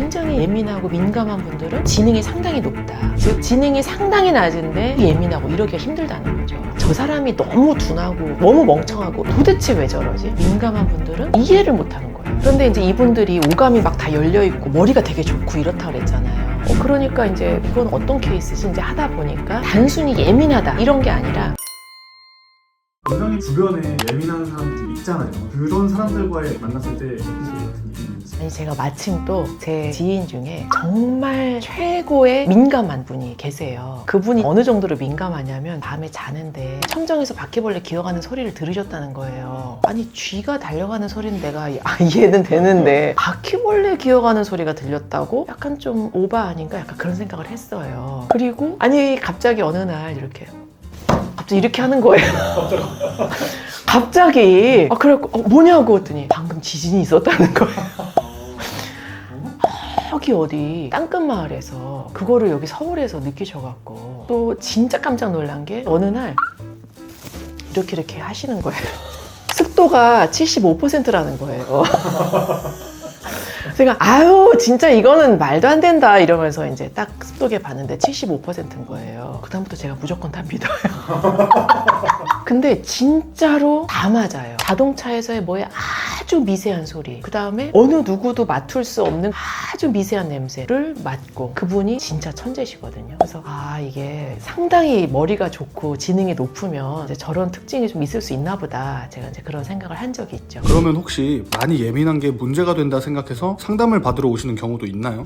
굉장히 예민하고 민감한 분들은 지능이 상당히 높다. 즉 지능이 상당히 낮은데 예민하고 이러기가 힘들다는 거죠. 저 사람이 너무 둔하고 너무 멍청하고 도대체 왜 저러지? 민감한 분들은 이해를 못하는 거예요. 그런데 이제 이분들이 오감이 막 다 열려있고 머리가 되게 좋고 이렇다고 그랬잖아요. 그러니까 이제 이건 어떤 케이스지? 이제 하다 보니까 단순히 예민하다 이런 게 아니라 원장님 주변에 예민한 사람들이 있잖아요. 그런 사람들과의 만났을 때 에피소드 같은 게 있는지. 아니 제가 마침 또 제 지인 중에 정말 최고의 민감한 분이 계세요. 그분이 어느 정도로 민감하냐면 밤에 자는데 천정에서 바퀴벌레 기어가는 소리를 들으셨다는 거예요. 아니 쥐가 달려가는 소리는 내가 이해는 되는데 바퀴벌레 기어가는 소리가 들렸다고? 약간 좀 오바 아닌가? 약간 그런 생각을 했어요. 그리고 아니 갑자기 어느 날 이렇게 이렇게 하는 거예요. 갑자기 그래갖고 뭐냐고 했더니 방금 지진이 있었다는 거예요. 저기 어디 땅끝마을에서 그거를 여기 서울에서 느끼셔갖고 또 진짜 깜짝 놀란 게 어느 날 이렇게 하시는 거예요. 습도가 75%라는 거예요. 제가 아유 진짜 이거는 말도 안 된다 이러면서 이제 딱 습도계 봤는데 75%인 거예요. 그다음부터 제가 무조건 다 믿어요. 근데 진짜로 다 맞아요. 자동차에서의 뭐에 아주 미세한 소리, 그 다음에 어느 누구도 맡을 수 없는 아주 미세한 냄새를 맡고, 그분이 진짜 천재시거든요. 그래서 이게 상당히 머리가 좋고 지능이 높으면 이제 저런 특징이 좀 있을 수 있나 보다, 제가 이제 그런 생각을 한 적이 있죠. 그러면 혹시 많이 예민한 게 문제가 된다 생각해서 상담을 받으러 오시는 경우도 있나요?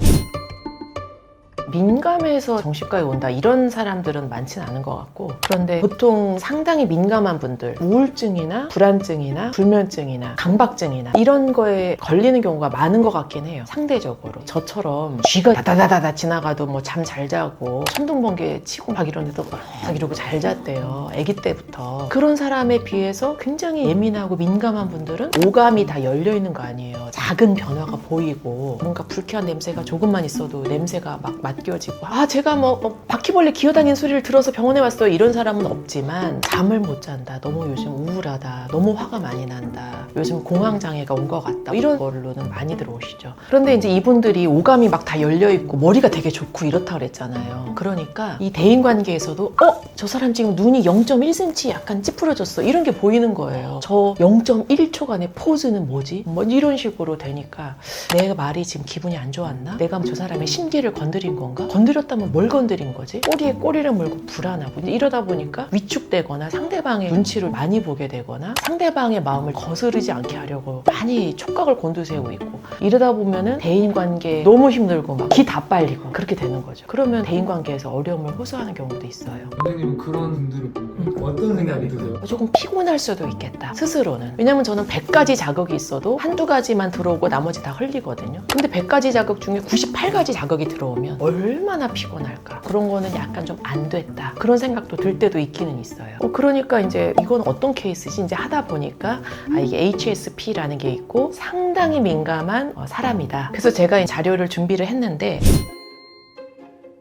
민감해서 정신과에 온다 이런 사람들은 많지는 않은 것 같고, 그런데 보통 상당히 민감한 분들, 우울증이나 불안증이나 불면증이나 강박증이나 이런 거에 걸리는 경우가 많은 것 같긴 해요. 상대적으로 저처럼 쥐가 다다다다다 지나가도 뭐 잠 잘 자고 천둥번개 치고 막 이러는데도 막 이러고 잘 잤대요, 아기 때부터. 그런 사람에 비해서 굉장히 예민하고 민감한 분들은 오감이 다 열려 있는 거 아니에요. 작은 변화가 보이고 뭔가 불쾌한 냄새가 조금만 있어도 냄새가 막 맡겨지고, 제가 뭐 바퀴벌레 기어다니는 소리를 들어서 병원에 왔어요 이런 사람은 없지만, 잠을 못 잔다, 너무 요즘 우울하다, 너무 화가 많이 난다, 요즘 공황장애가 온 것 같다, 이런 걸로는 많이 들어오시죠. 그런데 이제 이분들이 오감이 막 다 열려있고 머리가 되게 좋고 이렇다 그랬잖아요. 그러니까 이 대인관계에서도 저 사람 지금 눈이 0.1cm 약간 찌푸려졌어 이런 게 보이는 거예요. 저 0.1초간의 포즈는 뭐지? 뭐 이런 식으로 되니까 내 말이 지금 기분이 안 좋았나? 내가 저 사람의 심기를 건드린 건가? 건드렸다면 뭘 건드린 거지? 꼬리에 꼬리를 물고 불안하고, 이러다 보니까 위축되거나 상대방의 눈치를 많이 보게 되거나 상대방의 마음을 거스르지 않게 하려고 많이 촉각을 곤두세우고 있고, 이러다 보면은 대인관계 너무 힘들고 막 기 다 빨리고 그렇게 되는 거죠. 그러면 대인관계에서 어려움을 호소하는 경우도 있어요. 원장님은 그런 분들을 보고 어떤 생각이 드세요? 조금 피곤할 수도 있겠다, 스스로는. 왜냐면 저는 100가지 자극이 있어도 한두 가지만 들어오고 나머지 다 흘리거든요. 근데 100가지 자극 중에 98가지 자극이 들어오면 얼마나 피곤할까. 그런 거는 약간 좀 안 됐다, 그런 생각도 들 때도 있기는 있어요. 그러니까 이제 이건 어떤 케이스지? 이제 하다 보니까 이게 HSP라는 게 있고 상당히 민감한 사람이다. 그래서 제가 이 자료를 준비를 했는데,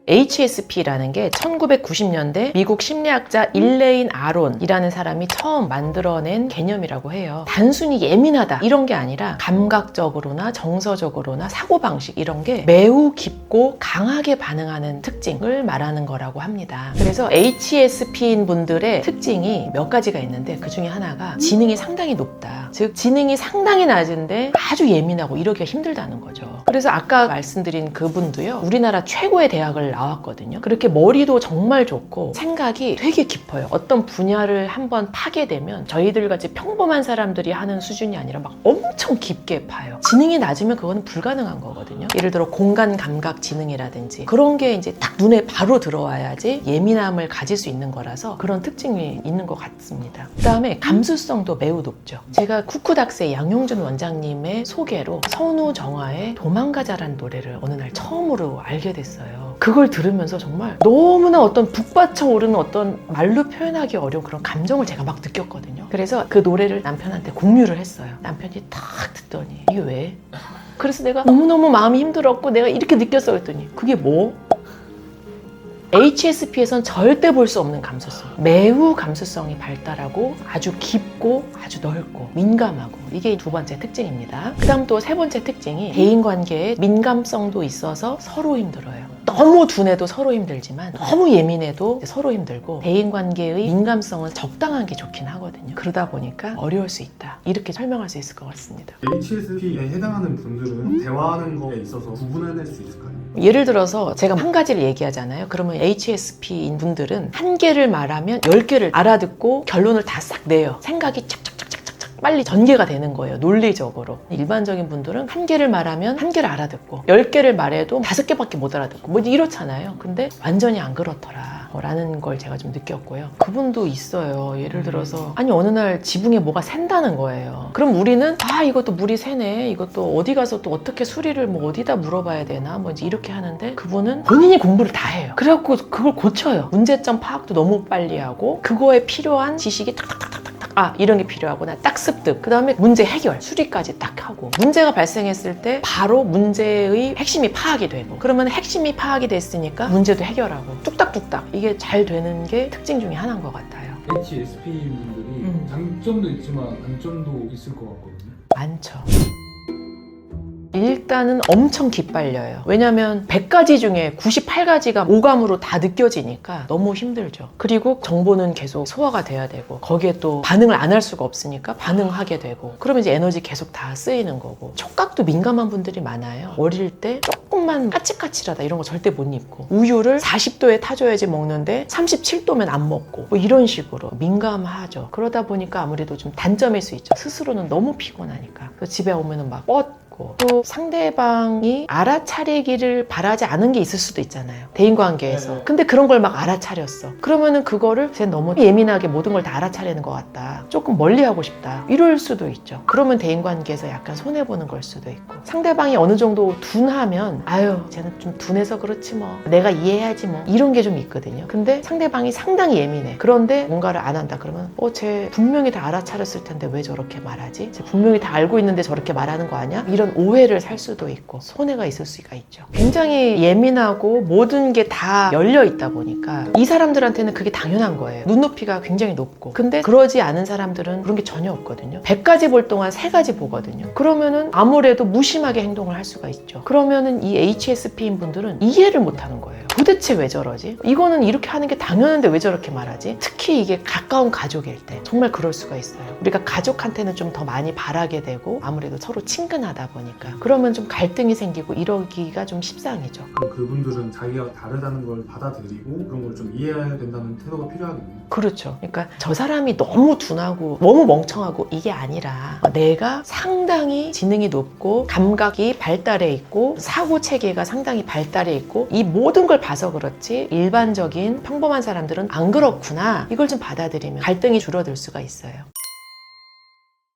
HSP라는 게 1990년대 미국 심리학자 일레인 아론이라는 사람이 처음 만들어낸 개념이라고 해요. 단순히 예민하다 이런 게 아니라 감각적으로나 정서적으로나 사고방식 이런 게 매우 깊고 강하게 반응하는 특징을 말하는 거라고 합니다. 그래서 HSP인 분들의 특징이 몇 가지가 있는데, 그 중에 하나가 지능이 상당히 높다. 즉 지능이 상당히 낮은데 아주 예민하고 이러기가 힘들다는 거죠. 그래서 아까 말씀드린 그분도요, 우리나라 최고의 대학을 나왔거든요. 그렇게 머리도 정말 좋고 생각이 되게 깊어요. 어떤 분야를 한번 파게 되면 저희들같이 평범한 사람들이 하는 수준이 아니라 막 엄청 깊게 파요. 지능이 낮으면 그거는 불가능한 거거든요. 예를 들어 공간 감각 지능이라든지 그런 게 이제 딱 눈에 바로 들어와야지 예민함을 가질 수 있는 거라서 그런 특징이 있는 것 같습니다. 그 다음에 감수성도 매우 높죠. 제가 쿠쿠닥스의 양용준 원장님의 소개로 선우정아의 도망가자라는 노래를 어느 날 처음으로 알게 됐어요. 그걸 들으면서 정말 너무나 어떤 북받쳐 오르는 어떤 말로 표현하기 어려운 그런 감정을 제가 막 느꼈거든요. 그래서 그 노래를 남편한테 공유를 했어요. 남편이 딱 듣더니 이게 왜? 그래서 내가 너무너무 마음이 힘들었고 내가 이렇게 느꼈어 했더니 그게 뭐? HSP에선 절대 볼 수 없는 감수성. 매우 감수성이 발달하고 아주 깊고 아주 넓고 민감하고 이게 두 번째 특징입니다. 그 다음 또 세 번째 특징이 대인관계에 민감성도 있어서 서로 힘들어요. 너무 둔해도 서로 힘들지만 너무 예민해도 서로 힘들고 대인관계의 민감성은 적당한 게 좋긴 하거든요. 그러다 보니까 어려울 수 있다. 이렇게 설명할 수 있을 것 같습니다. HSP에 해당하는 분들은 대화하는 거에 있어서 구분해낼 수 있을까요? 예를 들어서 제가 한 가지를 얘기하잖아요. 그러면 HSP인 분들은 한 개를 말하면 10개를 알아듣고 결론을 다 싹 내요. 생각이 착착착착착착 빨리 전개가 되는 거예요. 논리적으로. 일반적인 분들은 한 개를 말하면 한 개를 알아듣고 10개를 말해도 5개밖에 못 알아듣고 뭐 이렇잖아요. 근데 완전히 안 그렇더라 라는 걸 제가 좀 느꼈고요. 그분도 있어요. 예를 들어서 아니 어느 날 지붕에 뭐가 샌다는 거예요. 그럼 우리는 이것도 물이 새네. 이것도 어디 가서 또 어떻게 수리를 뭐 어디다 물어봐야 되나 뭐 이제 이렇게 하는데 그분은 본인이 공부를 다 해요. 그래갖고 그걸 고쳐요. 문제점 파악도 너무 빨리 하고 그거에 필요한 지식이 탁탁탁탁탁 이런 게 필요하구나. 딱 습득. 그 다음에 문제 해결. 수리까지 딱 하고 문제가 발생했을 때 바로 문제의 핵심이 파악이 되고 그러면 핵심이 파악이 됐으니까 문제도 해결하고 뚝딱뚝딱 이게 잘 되는 게 특징 중에 하나인 것 같아요. HSP분들이 장점도 있지만 단점도 있을 것 같거든요. 많죠. 일단은 엄청 기빨려요. 왜냐면 100가지 중에 98가지가 오감으로 다 느껴지니까 너무 힘들죠. 그리고 정보는 계속 소화가 돼야 되고 거기에 또 반응을 안 할 수가 없으니까 반응하게 되고 그러면 이제 에너지 계속 다 쓰이는 거고 촉각도 민감한 분들이 많아요. 어릴 때 조금만 까칠까칠하다 이런 거 절대 못 입고 우유를 40도에 타줘야지 먹는데 37도면 안 먹고 뭐 이런 식으로 민감하죠. 그러다 보니까 아무래도 좀 단점일 수 있죠. 스스로는 너무 피곤하니까. 그래서 집에 오면은 막 또 상대방이 알아차리기를 바라지 않은 게 있을 수도 있잖아요. 대인관계에서. 근데 그런 걸 막 알아차렸어. 그러면은 그거를 쟤 너무 예민하게 모든 걸 다 알아차리는 것 같다. 조금 멀리하고 싶다. 이럴 수도 있죠. 그러면 대인관계에서 약간 손해보는 걸 수도 있고 상대방이 어느 정도 둔하면 쟤는 좀 둔해서 그렇지 뭐 내가 이해해야지 뭐 이런 게 좀 있거든요. 근데 상대방이 상당히 예민해. 그런데 뭔가를 안 한다 그러면 쟤 분명히 다 알아차렸을 텐데 왜 저렇게 말하지? 쟤 분명히 다 알고 있는데 저렇게 말하는 거 아니야? 이런 오해를 살 수도 있고 손해가 있을 수가 있죠. 굉장히 예민하고 모든 게 다 열려 있다 보니까 이 사람들한테는 그게 당연한 거예요. 눈높이가 굉장히 높고 근데 그러지 않은 사람들은 그런 게 전혀 없거든요. 100가지 볼 동안 3가지 보거든요. 그러면은 아무래도 무심하게 행동을 할 수가 있죠. 그러면은 이 HSP인 분들은 이해를 못 하는 거예요. 도대체 왜 저러지? 이거는 이렇게 하는 게 당연한데 왜 저렇게 말하지? 특히 이게 가까운 가족일 때 정말 그럴 수가 있어요. 우리가 가족한테는 좀 더 많이 바라게 되고 아무래도 서로 친근하다 보니까 그러면 좀 갈등이 생기고 이러기가 좀 십상이죠. 그럼 그분들은 자기가 다르다는 걸 받아들이고 그런 걸 좀 이해해야 된다는 태도가 필요하겠네요. 그렇죠. 그러니까 저 사람이 너무 둔하고 너무 멍청하고 이게 아니라 내가 상당히 지능이 높고 감각이 발달해 있고 사고 체계가 상당히 발달해 있고 이 모든 걸 봐서 그렇지 일반적인 평범한 사람들은 안 그렇구나. 이걸 좀 받아들이면 갈등이 줄어들 수가 있어요.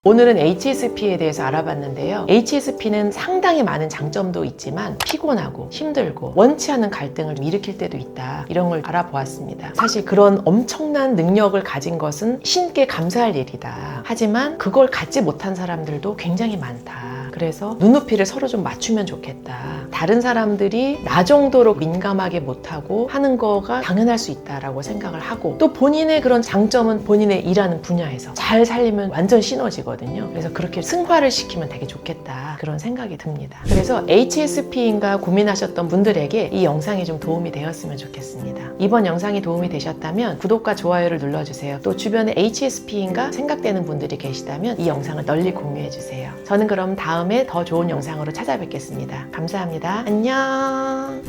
오늘은 HSP에 대해서 알아봤는데요. HSP는 상당히 많은 장점도 있지만 피곤하고 힘들고 원치 않는 갈등을 좀 일으킬 때도 있다. 이런 걸 알아보았습니다. 사실 그런 엄청난 능력을 가진 것은 신께 감사할 일이다. 하지만 그걸 갖지 못한 사람들도 굉장히 많다. 그래서 눈높이를 서로 좀 맞추면 좋겠다. 다른 사람들이 나 정도로 민감하게 못하고 하는 거가 당연할 수 있다라고 생각을 하고 또 본인의 그런 장점은 본인의 일하는 분야에서 잘 살리면 완전 시너지거든요. 그래서 그렇게 승화를 시키면 되게 좋겠다. 그런 생각이 듭니다. 그래서 HSP인가 고민하셨던 분들에게 이 영상이 좀 도움이 되었으면 좋겠습니다. 이번 영상이 도움이 되셨다면 구독과 좋아요를 눌러주세요. 또 주변에 HSP인가 생각되는 분들이 계시다면 이 영상을 널리 공유해주세요. 저는 그럼 다음에 더 좋은 영상으로 찾아뵙겠습니다. 감사합니다. 안녕.